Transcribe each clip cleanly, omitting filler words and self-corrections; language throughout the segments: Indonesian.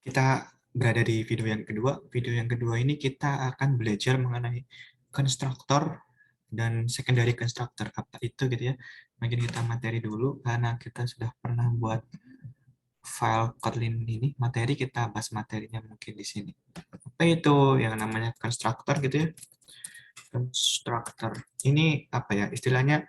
Kita berada di video yang kedua. Video yang kedua ini kita akan belajar mengenai konstruktor dan secondary constructor. Apa itu gitu ya. Mungkin kita materi dulu karena kita sudah pernah buat file Kotlin ini. Materi kita bahas materinya mungkin di sini. Apa itu yang namanya konstruktor gitu ya. Konstruktor. Ini apa ya? Istilahnya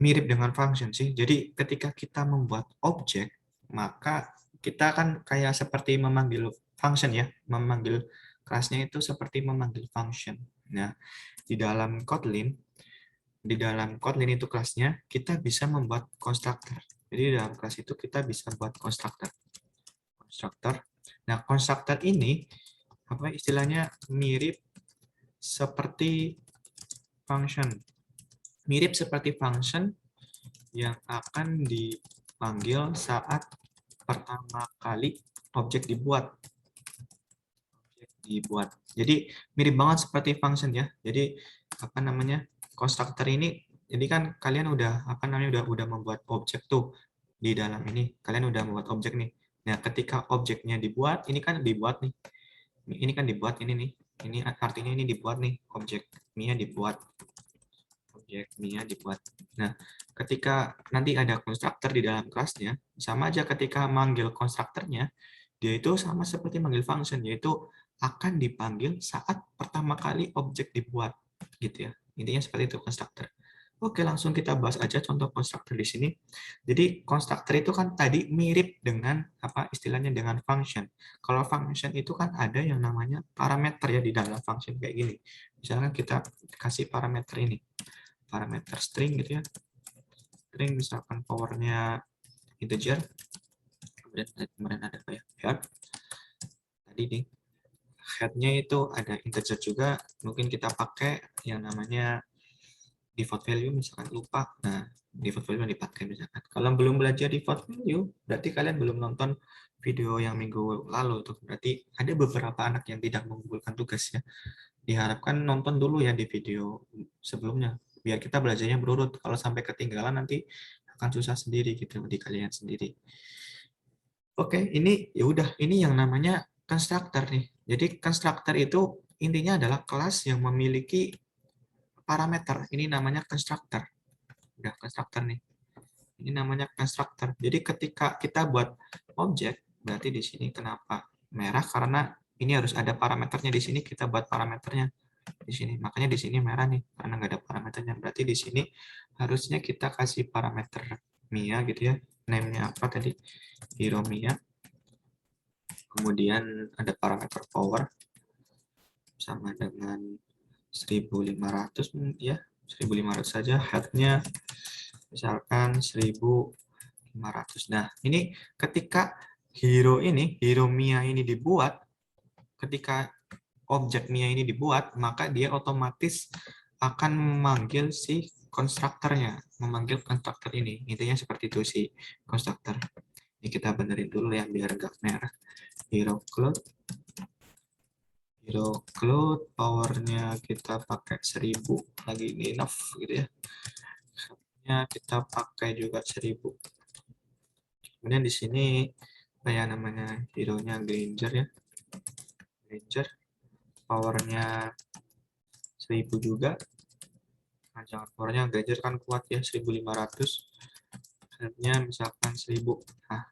mirip dengan function sih. Jadi ketika kita membuat objek, maka kita kan kayak seperti memanggil function ya, memanggil kelasnya itu seperti memanggil function. Nah, di dalam Kotlin itu kelasnya kita bisa membuat konstruktor. Jadi di dalam kelas itu kita bisa buat konstruktor. Konstruktor. Nah, konstruktor ini apa istilahnya mirip seperti function. Mirip seperti function yang akan dipanggil saat pertama kali objek dibuat. Jadi mirip banget seperti function ya. Jadi apa namanya konstruktor ini. Jadi kan kalian udah apa namanya udah membuat objek tuh di dalam ini. Kalian udah membuat objek nih. Nah ketika objeknya dibuat, ini kan dibuat nih. Ini kan dibuat ini nih. Ini artinya ini dibuat nih objeknya dibuat. Objeknya dibuat. Nah, ketika nanti ada konstruktor di dalam kelasnya, sama aja ketika manggil konstruktornya, dia itu sama seperti manggil function, yaitu akan dipanggil saat pertama kali objek dibuat, gitu ya. Intinya seperti itu konstruktor. Oke, langsung kita bahas aja contoh konstruktor di sini. Jadi konstruktor itu kan tadi mirip dengan apa istilahnya dengan function. Kalau function itu kan ada yang namanya parameter ya di dalam function kayak gini. Misalkan kita kasih parameter ini parameter string gitu ya. String misalkan powernya integer. Kemudian kemarin ada apa ya? Head. Tadi nih headnya itu ada integer juga. Mungkin kita pakai yang namanya default value misalkan lupa. Nah, default value yang dipakai misalkan. Kalau belum belajar default value, berarti kalian belum nonton video yang minggu lalu tuh. Berarti ada beberapa anak yang tidak mengumpulkan tugas ya. Diharapkan nonton dulu ya di video sebelumnya biar kita belajarnya berurut. Kalau sampai ketinggalan nanti akan susah sendiri gitu di kalian sendiri. Oke, ini ya udah ini yang namanya konstruktor nih. Jadi konstruktor itu intinya adalah kelas yang memiliki parameter. Ini namanya konstruktor. Udah konstruktor nih. Ini namanya konstruktor. Jadi ketika kita buat objek, berarti di sini kenapa merah karena ini harus ada parameternya di sini kita buat parameternya di sini. Makanya di sini merah nih karena nggak ada parameternya. Berarti di sini harusnya kita kasih parameter Mia gitu ya. Name-nya apa tadi? Hero Mia. Kemudian ada parameter power sama dengan 1500 ya. 1500 saja. Head-nya misalkan 1500. Nah, ini ketika hero Mia ini dibuat, ketika objek Mia ini dibuat, maka dia otomatis akan memanggil si konstruktornya, memanggil konstruktor ini. Intinya seperti itu si konstruktor. Ini kita benerin dulu ya biar nggak merah. Hero cloud powernya kita pakai 1000 lagi enough gitu ya. Kita pakai juga 1000. Kemudian di sini kayak namanya hero-nya Granger ya. Granger powernya 1000 juga. Nah, jangan powernya Granger kan kuat ya 1500. Headnya misalkan 1000. Nah,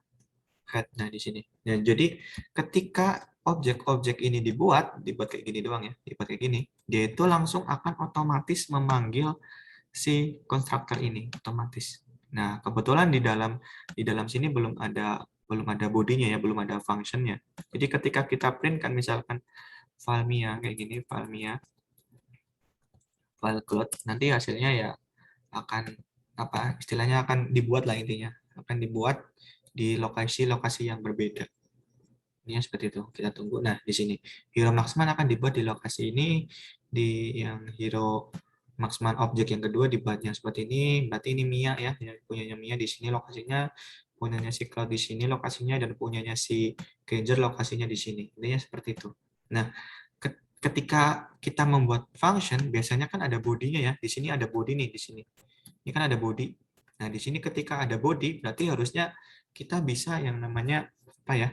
head nah di sini. Nah, jadi ketika objek-objek ini dibuat kayak gini doang ya, dibuat kayak gini, dia itu langsung akan otomatis memanggil si konstruktor ini otomatis. Nah, kebetulan di dalam sini belum ada bodinya ya, belum ada functionnya. Jadi ketika kita print kan misalkan file Mia kayak gini, file Mia, file cloud, nanti hasilnya ya akan apa istilahnya akan dibuat lah intinya, akan dibuat di lokasi-lokasi yang berbeda. Ini seperti itu. Kita tunggu. Nah, di sini hero Marksman akan dibuat di lokasi ini, di yang hero Marksman objek yang kedua dibuatnya seperti ini. Berarti ini Mia ya, yang punyanya Mia di sini lokasinya, punyanya si Cloud di sini lokasinya, dan punyanya si Granger lokasinya di sini. Intinya seperti itu. Nah, ketika kita membuat function, biasanya kan ada bodinya ya. Di sini ada body nih di sini. Ini kan ada body. Nah, di sini ketika ada body, berarti harusnya kita bisa yang namanya apa ya?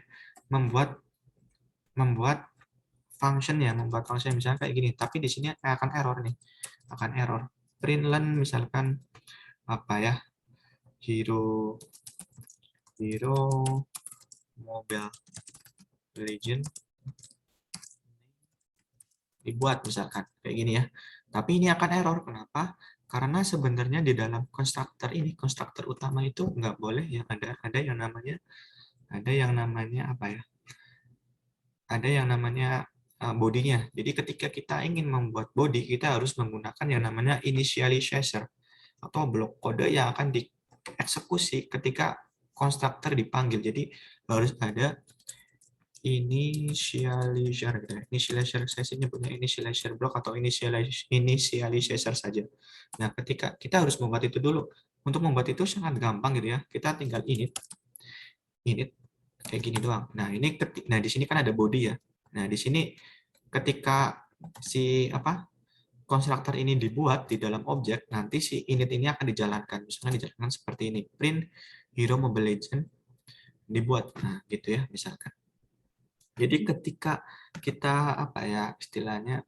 membuat function ya, membuat function misalnya kayak gini, tapi di sini akan error nih, akan error. Println misalkan apa ya, hero Mobile Legend dibuat misalkan kayak gini ya. Tapi ini akan error. Kenapa? Karena sebenarnya di dalam konstruktor ini, konstruktor utama itu nggak boleh ya ada yang namanya apa ya? Ada yang namanya bodinya. Jadi ketika kita ingin membuat body, kita harus menggunakan yang namanya initializer atau blok kode yang akan dieksekusi ketika konstruktor dipanggil. Jadi harus ada initializer gitu ya. Initializer saya sih nyebutnya initializer block atau initializer saja. Nah, ketika kita harus membuat itu dulu. Untuk membuat itu sangat gampang gitu ya. Kita tinggal init kayak gini doang. Nah, di sini kan ada body ya. Nah, di sini ketika si konstruktor ini dibuat di dalam objek, nanti si init ini akan dijalankan. Misalnya dijalankan seperti ini. Print hero Mobile Legend dibuat. Nah, gitu ya misalkan. Jadi ketika kita istilahnya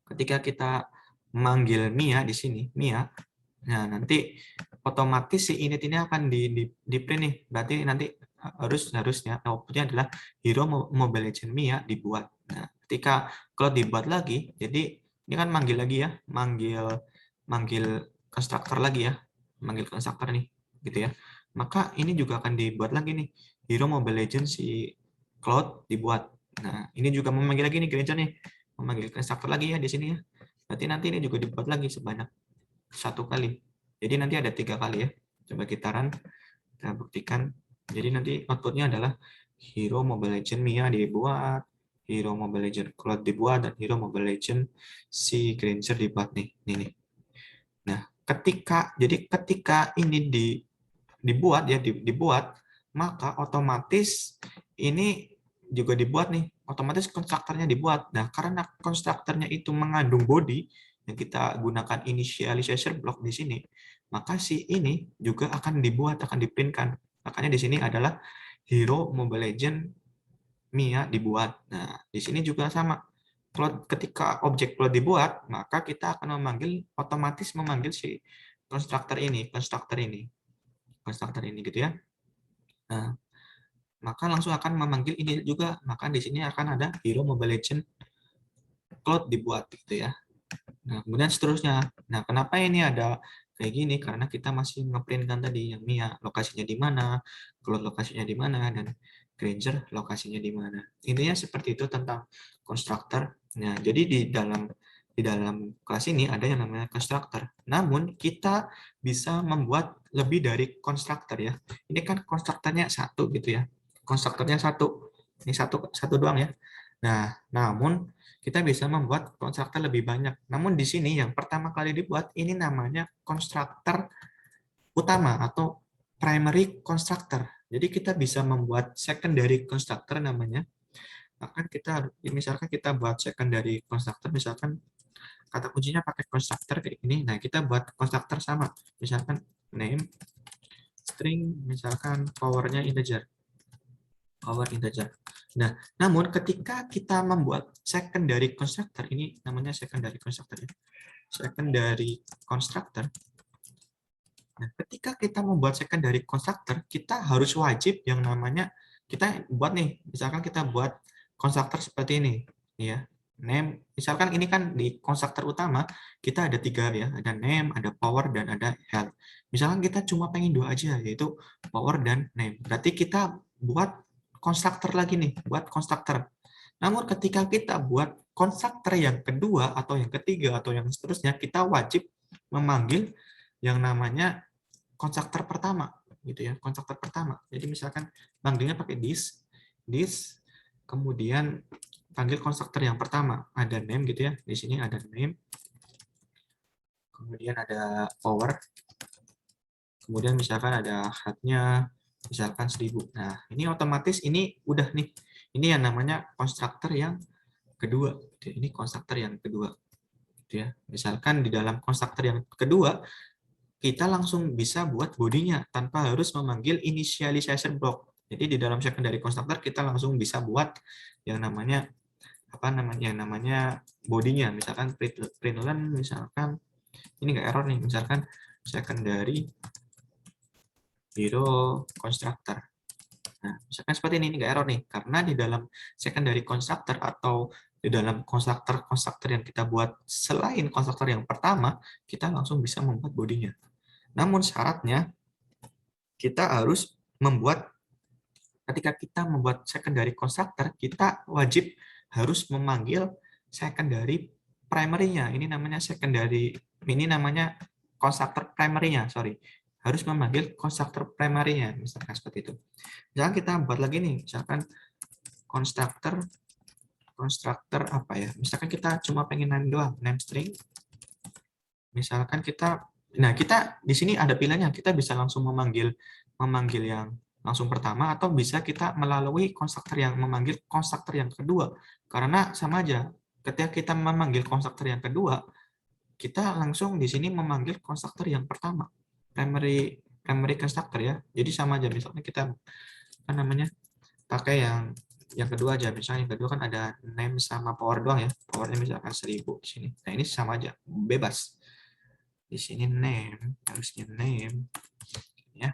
ketika kita manggil Mia di sini, Mia, nah nanti otomatis si init ini akan di print nih. Berarti nanti harusnya outputnya adalah hero Mobile Legend Mia dibuat. Nah, ketika kalau dibuat lagi, jadi ini kan manggil lagi ya, manggil konstruktor lagi ya, manggil konstruktor nih, gitu ya. Maka ini juga akan dibuat lagi nih, hero Mobile Legend si Cloud dibuat. Nah, ini juga memanggil lagi nih Granger nih, memanggil konstruktor lagi ya di sini ya. Berarti nanti ini juga dibuat lagi sebanyak 1 kali. Jadi nanti ada 3 kali ya. Coba kita run, kita buktikan. Jadi nanti outputnya adalah hero Mobile Legend Mia dibuat, hero Mobile Legend Cloud dibuat, dan hero Mobile Legend si Granger dibuat nih. Nih. Nah, ketika ini dibuat ya, dibuat, maka otomatis ini juga dibuat nih, otomatis konstruktornya dibuat. Nah, karena konstruktornya itu mengandung body yang kita gunakan initializer block di sini, maka si ini juga akan dibuat, akan diprintkan. Makanya di sini adalah hero Mobile Legend Mia dibuat. Nah, di sini juga sama. Ketika objek plot dibuat, maka kita akan otomatis memanggil si konstruktor ini gitu ya. Nah, maka langsung akan memanggil ini juga. Maka di sini akan ada hero Mobile Legend Cloud dibuat gitu ya. Nah, kemudian seterusnya. Nah, kenapa ini ada kayak gini? Karena kita masih ngeprintkan tadi yang Mia lokasinya di mana, Cloud lokasinya di mana, dan Granger lokasinya di mana. Intinya seperti itu tentang konstruktor. Nah, jadi di dalam kelas ini ada yang namanya konstruktor. Namun kita bisa membuat lebih dari konstruktor ya. Ini kan konstruktornya satu gitu ya. Konstruktornya satu. Ini satu doang ya. Nah, namun kita bisa membuat konstruktor lebih banyak. Namun di sini yang pertama kali dibuat ini namanya konstruktor utama atau primary constructor. Jadi kita bisa membuat secondary constructor namanya. Bahkan misalkan kita buat secondary constructor, misalkan kata kuncinya pakai constructor kayak gini. Nah, kita buat constructor sama. Misalkan name string, misalkan power-nya integer. Power integer. Nah, namun ketika kita membuat secondary constructor, ini namanya secondary constructor ya. Secondary constructor. Nah, ketika kita membuat secondary constructor, kita harus wajib yang namanya kita buat nih, misalkan kita buat constructor seperti ini, ya. Name, misalkan ini kan di konstruktor utama kita ada 3 ya, ada name, ada power, dan ada health. Misalkan kita cuma pengen 2 aja, yaitu power dan name. Berarti kita buat konstruktor lagi nih, buat konstruktor. Namun ketika kita buat konstruktor yang kedua atau yang ketiga atau yang seterusnya, kita wajib memanggil yang namanya konstruktor pertama gitu ya, konstruktor pertama. Jadi misalkan panggilnya pakai this, kemudian panggil konstruktor yang pertama, ada name gitu ya. Di sini ada name. Kemudian ada power. Kemudian misalkan ada head-nya misalkan 1000. Nah, ini otomatis ini udah nih. Ini yang namanya konstruktor yang kedua. Ini konstruktor yang kedua. Gitu ya. Misalkan di dalam konstruktor yang kedua kita langsung bisa buat bodinya tanpa harus memanggil initializer block. Jadi di dalam secondary constructor kita langsung bisa buat yang namanya bodinya, misalkan println, misalkan ini nggak error nih, misalkan secondary hero constructor. Nah, misalkan seperti ini nggak error nih, karena di dalam secondary constructor atau di dalam konstruktor yang kita buat selain konstruktor yang pertama, kita langsung bisa membuat bodinya. Namun syaratnya kita harus membuat, ketika kita membuat secondary constructor, kita wajib harus memanggil secondary primary-nya. Ini namanya constructor primary-nya, sorry. Harus memanggil constructor primary-nya, misalkan seperti itu. Misalkan kita buat lagi nih, misalkan constructor apa ya? Misalkan kita cuma pengen name doang, name string. Misalkan kita di sini ada pilihannya, kita bisa langsung memanggil yang langsung pertama, atau bisa kita melalui konstruktor yang memanggil konstruktor yang kedua. Karena sama aja, ketika kita memanggil konstruktor yang kedua, kita langsung di sini memanggil konstruktor yang pertama, primary constructor ya. Jadi sama aja, misalnya kita pakai yang kedua aja. Misalnya yang kedua kan ada name sama power doang ya. Powernya misalkan 1000 di sini. Nah, ini sama aja, bebas. Di sini name, harusnya name ya.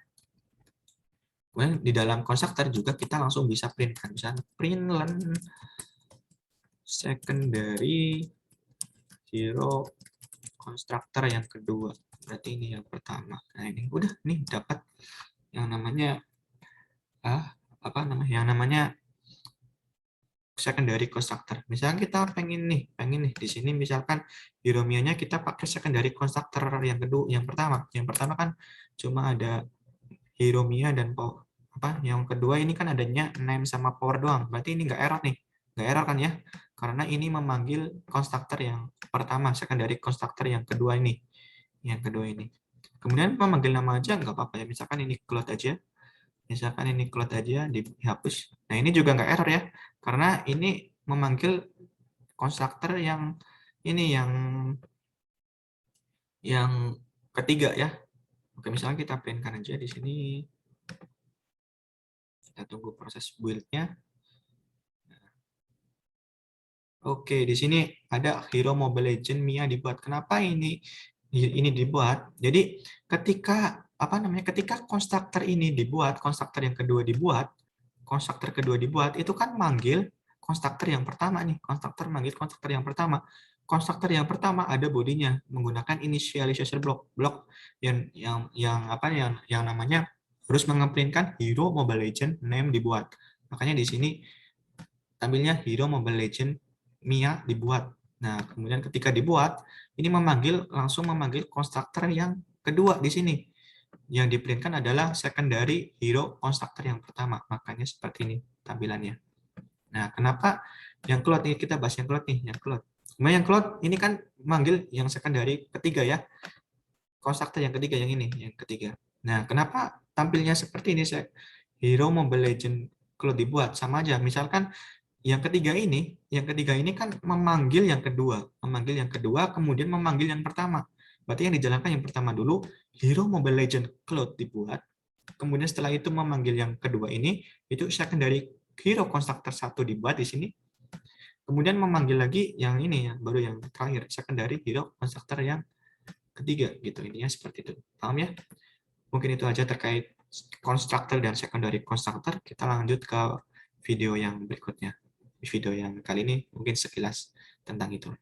Kemudian di dalam konstruktor juga kita langsung bisa print kan, misalnya println secondary hero constructor yang kedua. Berarti ini yang pertama. Nah, ini udah nih dapat yang namanya yang namanya secondary constructor. Misalnya kita pengen nih di sini misalkan hero-nya kita pakai secondary constructor yang kedua, yang pertama. Yang pertama kan cuma ada hero-nya dan yang kedua ini kan adanya name sama power doang. Berarti ini nggak error nih. Nggak error kan ya? Karena ini memanggil constructor yang pertama, secondary constructor yang kedua ini. Yang kedua ini. Kemudian memanggil nama aja nggak apa-apa ya. Misalkan ini cloud aja. Misalkan ini cloud aja, dihapus. Nah, ini juga nggak error ya. Karena ini memanggil constructor yang ini, yang ketiga ya. Oke, misalnya kita printkan aja di sini. Kita tunggu proses build-nya. Oke, di sini ada Hero Mobile Legends Mia dibuat. Kenapa ini dibuat? Jadi ketika ketika konstruktor ini dibuat, konstruktor yang kedua dibuat, itu kan manggil konstruktor yang pertama nih. Konstruktor manggil konstruktor yang pertama. Konstruktor yang pertama ada bodinya menggunakan initialization block yang namanya harus mengeprintkan Hero Mobile Legends name dibuat. Makanya di sini tampilnya Hero Mobile Legends Mia dibuat. Nah, kemudian ketika dibuat, ini langsung memanggil konstruktor yang kedua di sini. Yang diprintkan adalah secondary hero constructor yang pertama. Makanya seperti ini tampilannya. Nah, kenapa yang cloud ini, kita bahas yang cloud nih, yang cloud. Yang cloud ini kan manggil yang secondary ketiga ya. Constructor yang ketiga yang ini, yang ketiga. Nah, kenapa tampilnya seperti ini? Hero Mobile Legends cloud dibuat sama aja. Misalkan yang ketiga ini kan memanggil yang kedua, kemudian memanggil yang pertama. Berarti yang dijalankan yang pertama dulu, Hero Mobile Legends Cloud dibuat, kemudian setelah itu memanggil yang kedua ini, itu secondary Hero Constructor 1 dibuat di sini, kemudian memanggil lagi yang ini, baru yang terakhir, secondary Hero Constructor yang ketiga, gitu. Intinya seperti itu. Paham ya? Mungkin itu aja terkait constructor dan secondary constructor. Kita lanjut ke video yang berikutnya. Di video yang kali ini mungkin sekilas tentang itu.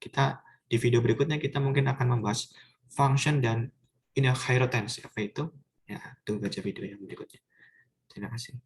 Di video berikutnya kita mungkin akan membahas function dan inheritance. Apa itu? Ya, tunggu aja video yang berikutnya. Terima kasih.